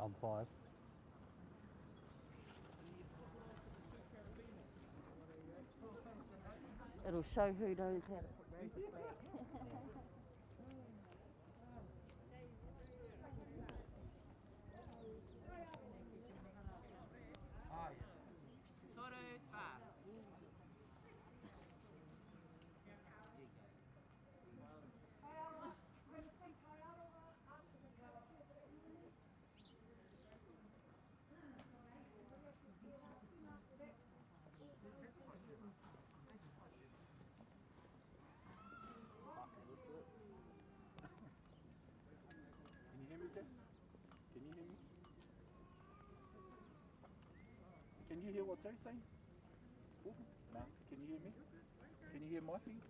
I'm 5. It'll show who knows how to put raise a flag. Can you hear me, Jack? Can you hear me? Can you hear what Jay's saying? No. Can you hear me? Can you hear my feed?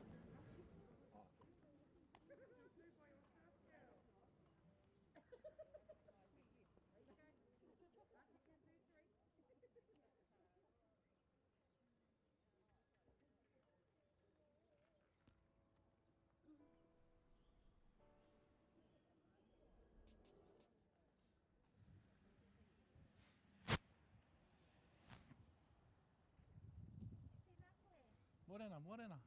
Morena, morena.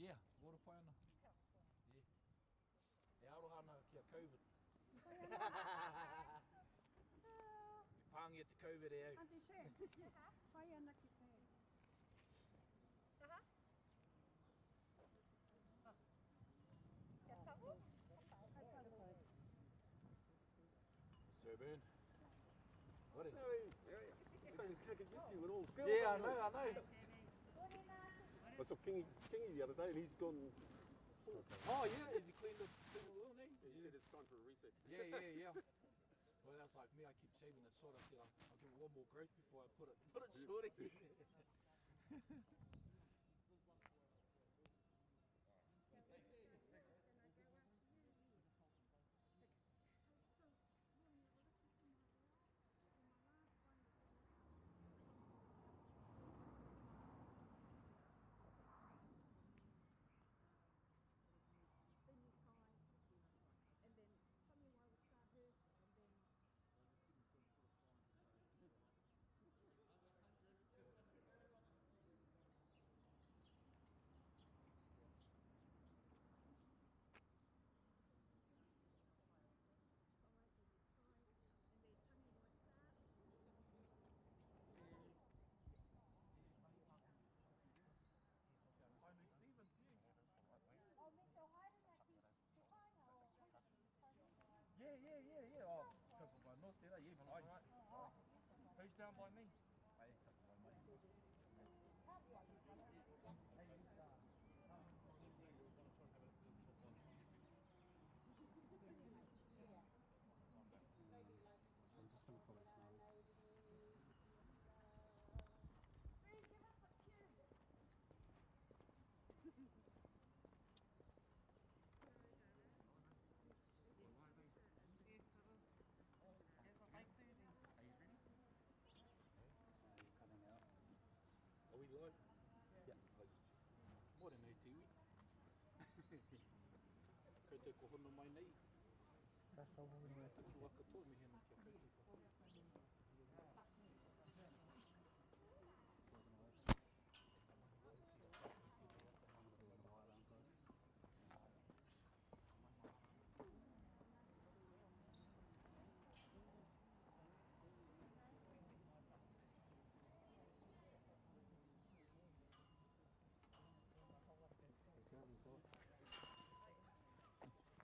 Yeah, water paina. Yeah. E arohana kia COVID. E pāngia te COVID e au. Auntie Sharon, whai ana ki te. Aha. Kia tapu? Serburn. What is it? You can't get used to it with all the girls. Yeah, I know. I saw Kingy the other day and he's gone. Oh yeah, has he cleaned the little knee? He said it's time for a reset. Yeah. Well, that's like me. I keep shaving it short. I said I'll give it one more growth before I put it short again. Yeah. Oh, couple by north there. Yeah, behind. Who's down by me? Hey, couple by me. I'm just going to call it now. Coming out. Are we live? Yeah. Morena e tiwi. Kau te kohono mai nei. That's all we need. Taki waka tō me hena kia koutou.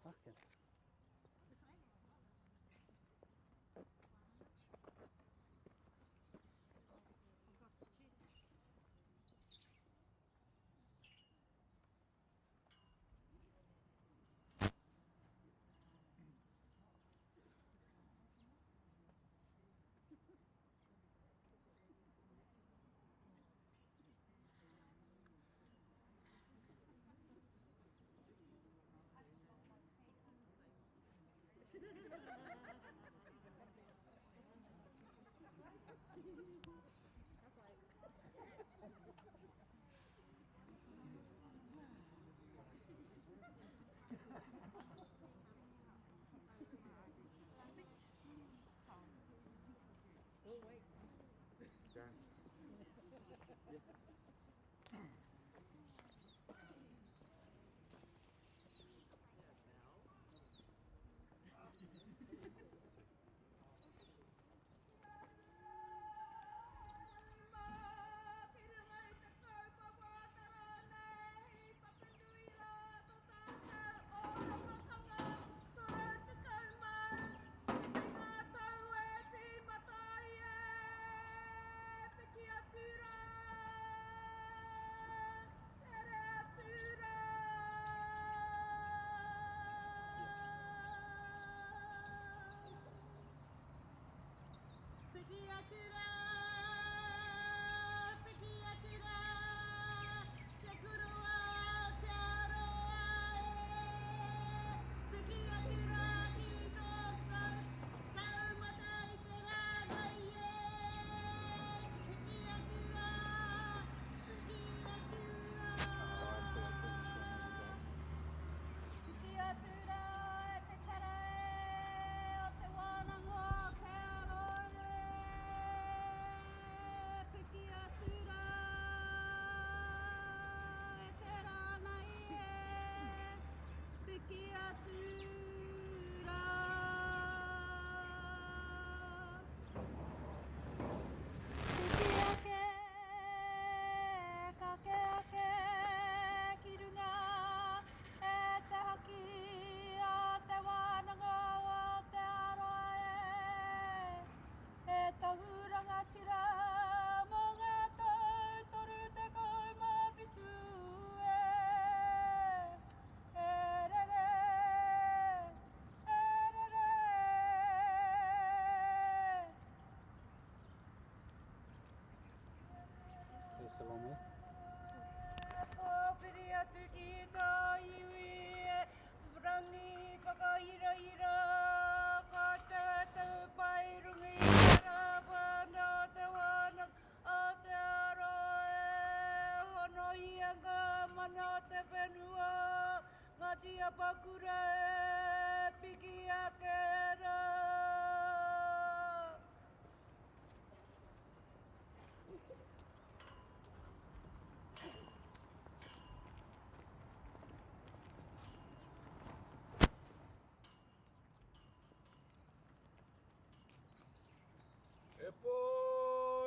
Fucking. Salome.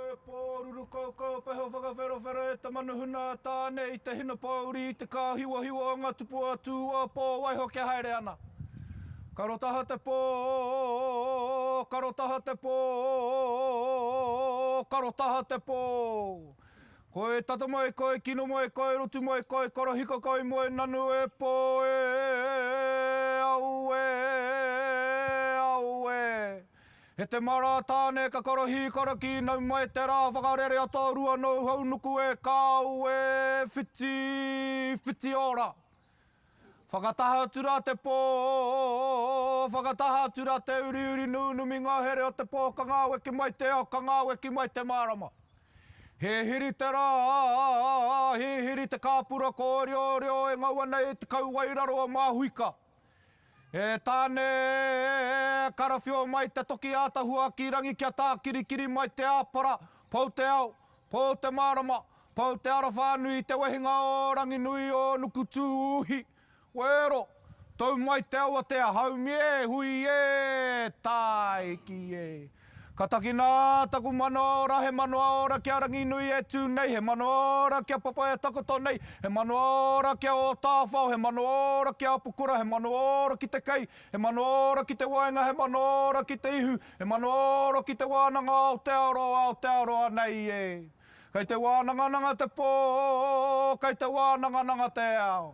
E pō, ruru kau peho whakawhero e te manuhuna tāne I te hina pauri, te kā hiwa o ngā tupu atu a pō waiho kia haere ana. Karotaha te pō, karotaha te pō, karotaha te pō. Koe tata mai koe, kino mai koe, rutu mai koe, korahika koe moe, nanu e pō au He te mara tāne ka korohi karaki nau mai te rā whakarere ato rua no hau nuku e kāu whiti ora. Whakataha tura te pō, whakataha tura te uri nūnumi ngā here o te pō ka ngā weki mai te ao, ka ngā weki mai te marama. He hiri te rā, he hiri te kāpura ko reo e ngau ana te kauwairaro a māhuika. E tāne karawhio mai te toki ātahua ki rangi kia tā kirikiri mai te āpara, pau te ao, pau te marama, pau te ara whānui, te wehinga o rangi nui o nuku tūhi. Wero, tau mai te awa te haumi hui taiki Ka taki nā taku manoora, he manoora kia rangi nui e tū nei, he manoora kia papa e takoto nei, he manoora kia o tāwhao, he manoora kia apukura, he manoora ki te kei, he manoora ki te wainga, he manoora ki te ihu, he manoora ki te wānanga o te aroa nei Kei te wānanga te pō, kei te wānanga te ao.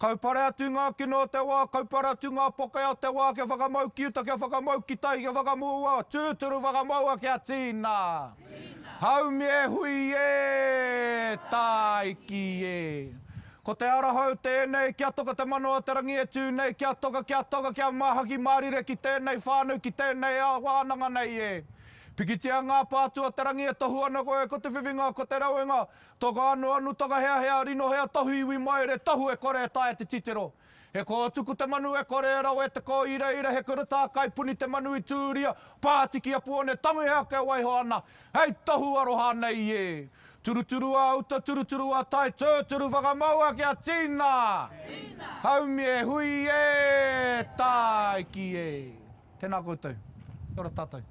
Kaupare atu ngā kino o te wā, kaupare atu ngā pokai o te wā, kia whakamau ki uta, kia whakamau ki tai, kia whakamua, tūturu whakamaua kia tīna. Haumi hui taiki Ko te arahau tēnei, kia toka te manoa te rangi e tū nei, kia toka, kia mahaki marire ki tēnei whānau, ki tēnei wānanga nei Pikitia ngā pātua te rangi e tohu ana koe, ko te whiwhinga, ko te rauenga, toka anu, toka hea, rino hea, tohu iwi mai re, tohu e kore e tae te titiro. He ko tuku te manu e kore e rau e te ko ira, he kura tā kai puni te manu I tūria, pātiki a puone, tamu hea ke waiho ana, hei tohu aroha nei Turuturu a uta, turuturu a tai, tūturu whakamaua kia tīna. Haumi hui taiki Tēnā koutou. Ora tātou.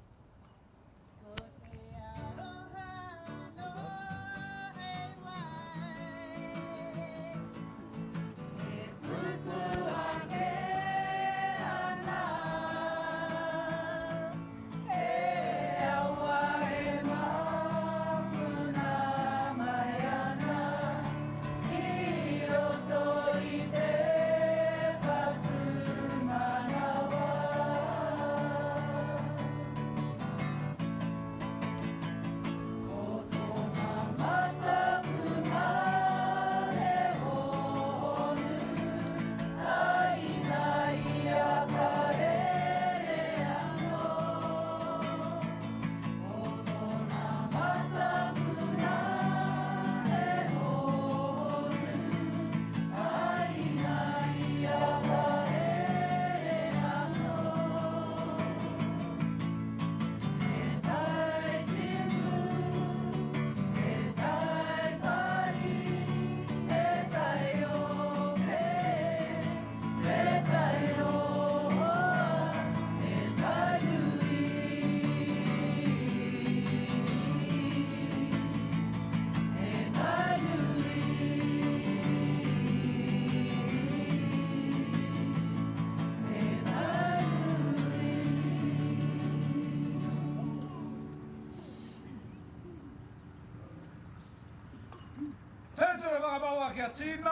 Tēturu whakamaua kia tīna.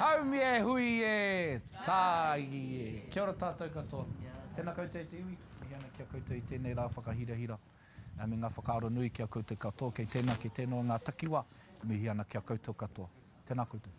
Haumi hui tāi Kia ora tātou katoa. Tēnā koutou te iwi. Iana kia koutou I tēnei rā whakahirahira. me ngā whakaaro nui kia koutou katoa, kei tēnā ki tēnā ngā takiwa, mihi ana kia koutou katoa. Tēnā koutou.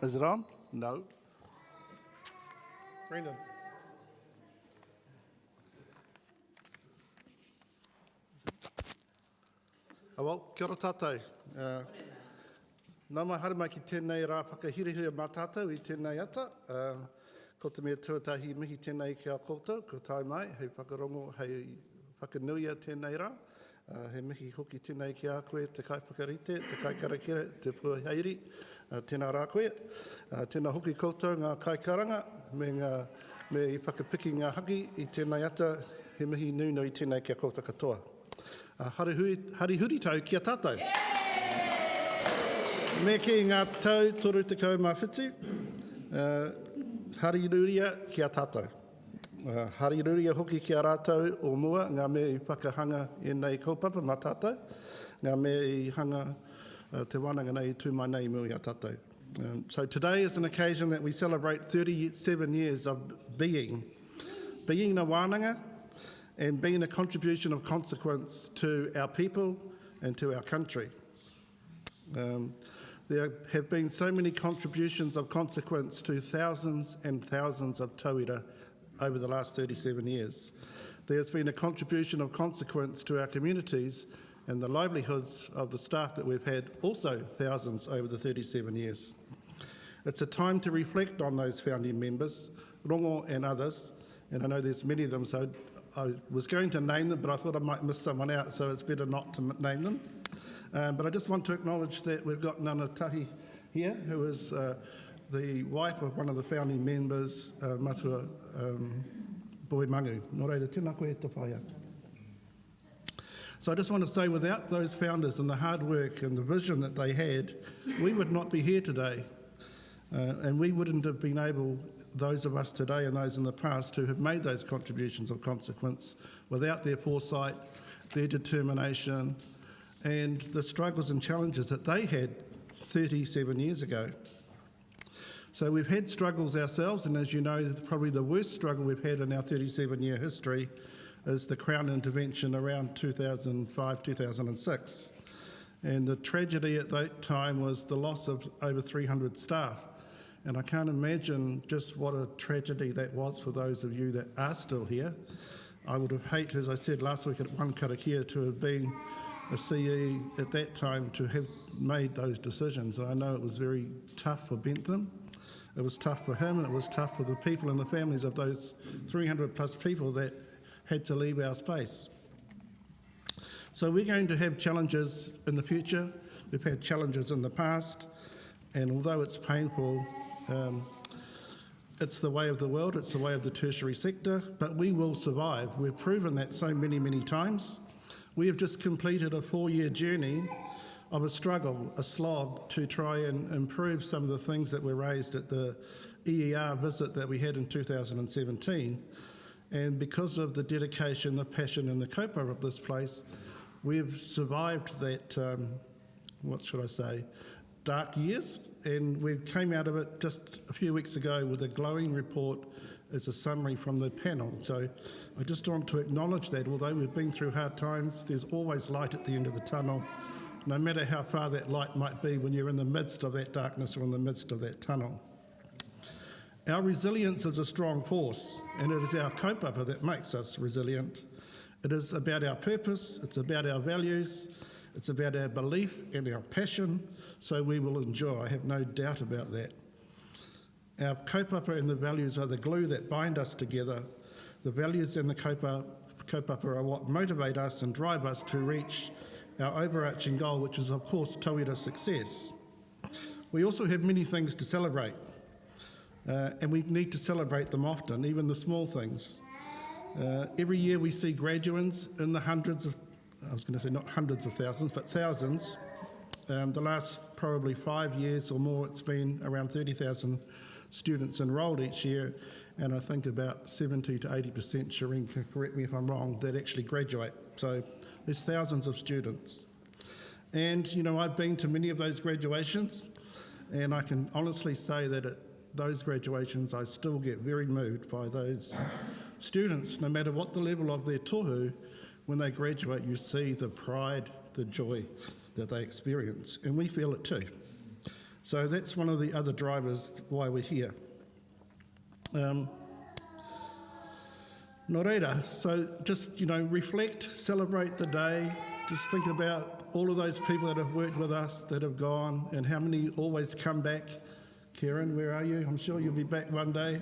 Is it on? No. Brendan. Well, kia ora tātou. Nā mai haere mai ki tēnei rā whakahirihiri mā tātou I tēnei ata. Ko te mea tuatahi mihi tēnei ki a koutou, ko tai mai, hei whakarongo, hei whakanuia tēnei rā. He mihi hoki tēnei ki a koe, te kaipakarite, te kaikarakere, te puaheiri, tēnā rā koe. Tēnā hoki koutou ngā kaikaranga, me I whakapiki ngā haki I tēnei ata, he mihi nuno I tēnei ki a koutou katoa. Hari huritau ki a tātou. Me ki ngā tau toru te kau mā whitu, hari ruria ki a tātou. Hari ruria hoki ki a rātou o mua, ngā mea I whakahanga e nei kaupapa mā tātou, ngā mea I hanga te wānanga nei tū mai nei mui a tātou. So today is an occasion that we celebrate 37 years of being na wānanga and being a contribution of consequence to our people and to our country. There have been so many contributions of consequence to thousands and thousands of tauira over the last 37 years. There has been a contribution of consequence to our communities and the livelihoods of the staff that we've had, also thousands over the 37 years. It's a time to reflect on those founding members, Rongo and others, and I know there's many of them, so I was going to name them, but I thought I might miss someone out, so it's better not to name them. But I just want to acknowledge that we've got Nana Tahi here, who is the wife of one of the founding members, Matua Boy Mangu. Nō reira, tēnā koe te whaia. So I just want to say, without those founders and the hard work and the vision that they had, we would not be here today. And we wouldn't have been able, those of us today and those in the past, to have made those contributions of consequence without their foresight, their determination, and the struggles and challenges that they had 37 years ago. So we've had struggles ourselves, and as you know, probably the worst struggle we've had in our 37-year history is the Crown intervention around 2005, 2006. And the tragedy at that time was the loss of over 300 staff. And I can't imagine just what a tragedy that was for those of you that are still here. I would have hated, as I said last week at One Karakia, to have been a CE at that time to have made those decisions. And I know it was very tough for Bentham. It was tough for him, and it was tough for the people and the families of those 300 plus people that had to leave our space. So we're going to have challenges in the future. We've had challenges in the past, and although it's painful, it's the way of the world, it's the way of the tertiary sector, but we will survive. We've proven that so many, many times. We have just completed a 4-year journey of a struggle, a slog, to try and improve some of the things that were raised at the EER visit that we had in 2017. And because of the dedication, the passion and the kaupapa of this place, we've survived that, what should I say, dark years, and we came out of it just a few weeks ago with a glowing report as a summary from the panel. So I just want to acknowledge that although we've been through hard times, there's always light at the end of the tunnel, no matter how far that light might be when you're in the midst of that darkness or in the midst of that tunnel. Our resilience is a strong force, and it is our kaupapa that makes us resilient. It is about our purpose, it's about our values, it's about our belief and our passion, so we will endure. I have no doubt about that. Our kaupapa and the values are the glue that bind us together. The values and the kaupapa are what motivate us and drive us to reach our overarching goal, which is, of course, tauira success. We also have many things to celebrate, and we need to celebrate them often, even the small things. Every year we see graduates in the hundreds of, I was going to say not hundreds of thousands, but thousands. The last probably 5 years or more, it's been around 30,000 students enrolled each year, and I think about 70 to 80%, Shireen can correct me if I'm wrong, that actually graduate. So there's thousands of students. And, you know, I've been to many of those graduations, and I can honestly say that at those graduations I still get very moved by those students, no matter what the level of their tohu. When they graduate, you see the pride, the joy that they experience, and we feel it too. So that's one of the other drivers why we're here. No reira, so just, you know, reflect, celebrate the day, just think about all of those people that have worked with us, that have gone, and how many always come back. Karen, where are you? I'm sure you'll be back one day,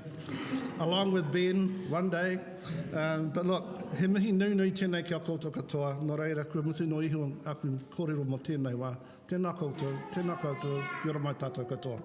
along with Ben, one day. But look, he mihi nui tēnei kia koutou katoa, nō reira, kua mutu no iho aku kōrero mo tēnei wā. Tēnā koutou, kia ora mai tātou katoa.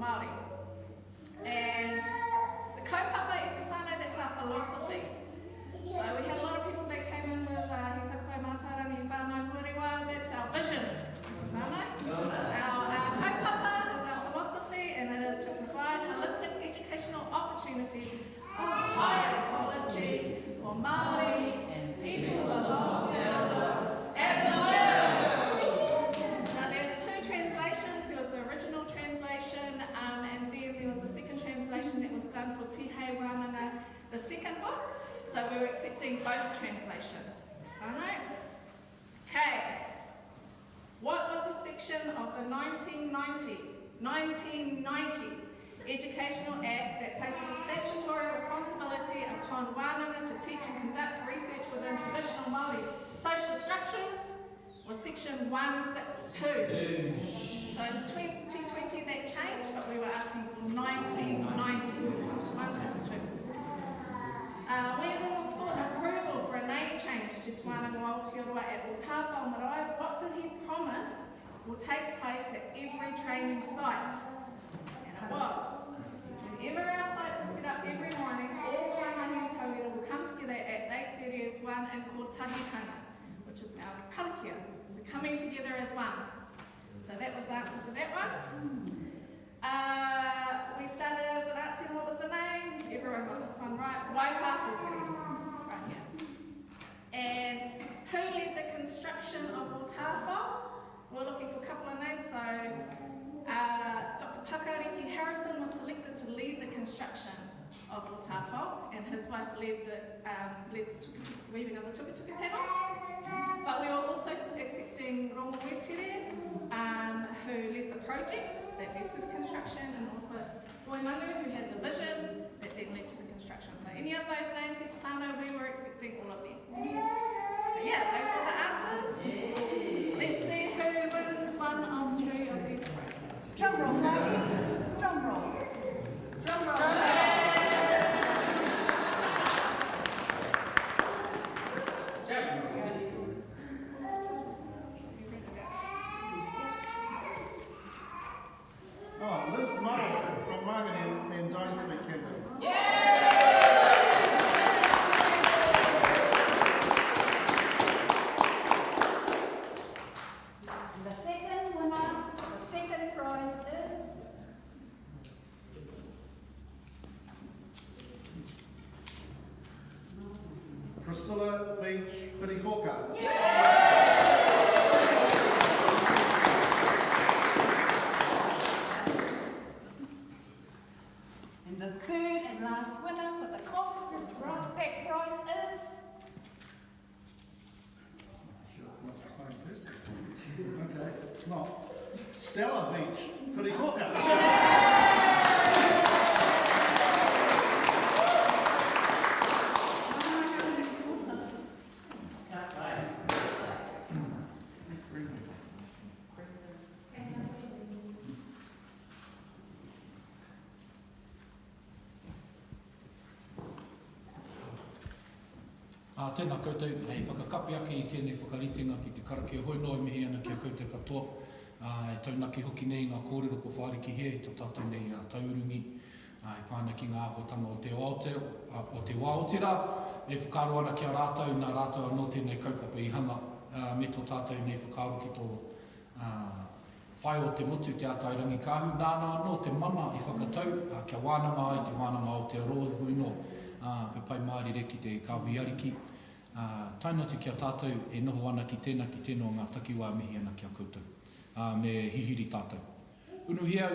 Māori. And the kaupapa e te whānau, that's our philosophy. So we had a lot of people that came in with he takoe mātarangi whānau huariwa, that's our vision. Te whānau. Our kaupapa is our philosophy, and it is to provide holistic educational opportunities of the highest quality for Māori and people of Aotearoa and the world. Now there are two translations. There was the original translation, and then there was a second translation that was done for Tihei Wānanga, the second book. So we were accepting both translations. Alright? Okay. What was the section of the 1990 Educational Act that places a statutory responsibility upon wānanga to teach and conduct research within traditional Māori social structures? Was section 162. So in 2020 that changed, but we were asking for 1990. 162. We all sought approval for a name change to Te Wānanga Aotearoa at Otawhao Marae. What did he promise will take place at every training site? And it was. Whenever our sites are set up every morning, all Kaimani and Tauira will come together at 8:30 as one and called tahitanga, which is now karakia. So coming together as one. So that was the answer for that one. We started as an arts and what was the name? Everyone got this one right. Waipapu. Right here. And who led the construction of Otawhao? We're looking for a couple of names. So Dr. Pakariki Harrison was selected to lead the construction of Otawhao, and his wife led the weaving of the tukutuku panels. But we were also accepting Rongo Wetere, who led the project that led to the construction, and also Boy Manu, who had the vision that then led to the construction. So any of those names, e te whānau, we were accepting all of them. So yeah, those were the answers. Let's see who wins one of three of these prizes. Drum roll, Maggie. Drum roll. Drum roll. Tēnā koutou, hei whakakapi ake I tēnei whakaritenga ki te karakia hoi noi mihi ana kia koutou katoa. E taunaki hoki nei ngā kōrero ko whāriki he, I tō tātou nei taurungi, e pāna ki ngā ahotanga o te Aotearoa, e whakaro ana kia rātou, nā rātou anō tēnei kaupapa I hanga, me tō tātou nei whakaro ki tō whai o te motu te ātairangi kāhu, nāna anō te mana I whakatau, kia wānanga I te wānanga Aotearoa, hui no, ka pai Māori reki te kāhui ariki. Tainatu kia tātou e noho ana ki tēnā ki tēnō ngā takiwā mihi ana kia koutou. Me hihiri tātou. Unuhia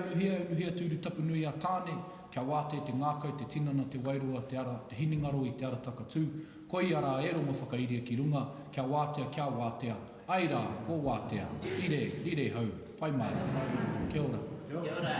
tūru tapu nui a tāne, kia wāte te ngākau, te tinana, te wairua, te hiningaro I te ara takatū. Koi ara e rongo whakairia ki runga, kia wātea, aira, ko wātea, rire hau, pai mai. Kia ora. Kia ora.